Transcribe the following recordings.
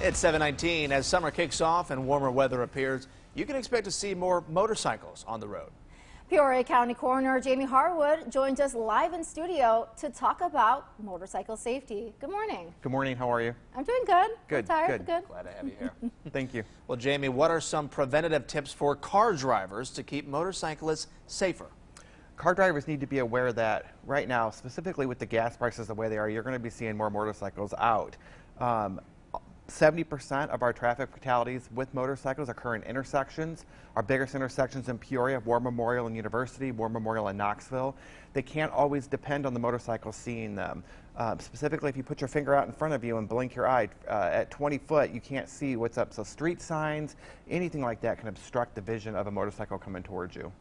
It's 7:19. As summer kicks off and warmer weather appears, you can expect to see more motorcycles on the road. Peoria County Coroner Jamie Harwood joins us live in studio to talk about motorcycle safety. Good morning. Good morning. How are you? I'm doing good. Good. I'm tired, Good. but good. Glad to have you here. Thank you. Well, Jamie, what are some preventative tips for car drivers to keep motorcyclists safer? Car drivers need to be aware that right now, specifically with the gas prices the way they are, you're going to be seeing more motorcycles out. 70% of our traffic fatalities with motorcycles occur in intersections. Our biggest intersections in Peoria, War Memorial and University, War Memorial and Knoxville. They can't always depend on the motorcycle seeing them. Specifically, if you put your finger out in front of you and blink your eye at 20 foot, you can't see what's up. So street signs, anything like that can obstruct the vision of a motorcycle coming towards you.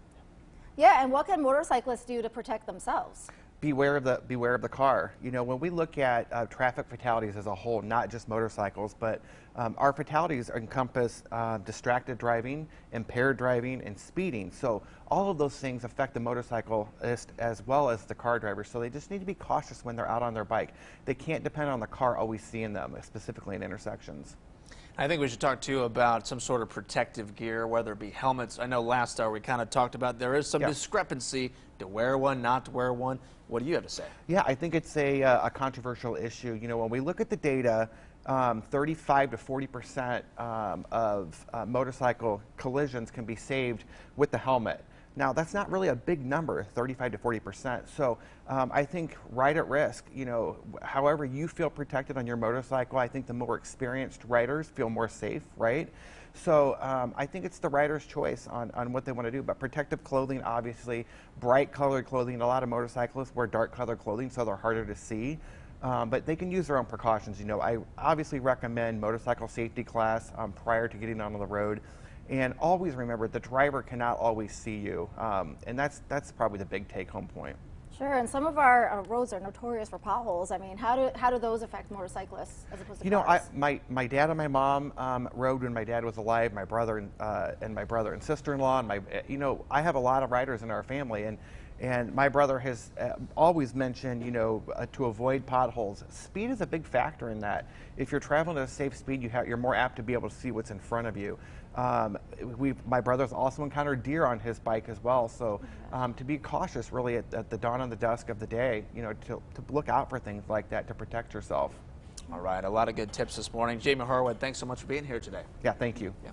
Yeah, and what can motorcyclists do to protect themselves? Beware of the car. You know, when we look at traffic fatalities as a whole, not just motorcycles, but our fatalities encompass distracted driving, impaired driving, and speeding. So all of those things affect the motorcyclist as well as the car driver. So they just need to be cautious when they're out on their bike. They can't depend on the car always seeing them, specifically in intersections. I think we should talk too about some sort of protective gear, whether it be helmets. I know last hour we kind of talked about there is some discrepancy to wear one, not to wear one. What do you have to say? Yeah, I think it's a controversial issue. You know, when we look at the data, 35 to 40% of motorcycle collisions can be saved with the helmet. Now, that's not really a big number, 35 to 40%. So I think right at risk, you know, however you feel protected on your motorcycle, I think the more experienced riders feel more safe, right? So I think it's the rider's choice on what they want to do. But protective clothing, obviously, bright colored clothing. A lot of motorcyclists wear dark colored clothing, so they're harder to see. But they can use their own precautions. You know, I obviously recommend motorcycle safety class prior to getting onto the road. And always remember, the driver cannot always see you. And that's probably the big take-home point. Sure, and some of our roads are notorious for potholes. I mean, how do those affect motorcyclists as opposed to cars? You know, my dad and my mom rode when my dad was alive. My brother and my brother and sister-in-law, and you know, I have a lot of riders in our family, and my brother has always mentioned, you know, to avoid potholes. Speed is a big factor in that. If you're traveling at a safe speed, you're more apt to be able to see what's in front of you. My brother's also encountered deer on his bike as well, so to be cautious really at the dawn and the dusk of the day, you know, to look out for things like that to protect yourself. All right, a lot of good tips this morning. Jamie Harwood, thanks so much for being here today. Yeah, thank you. Yeah.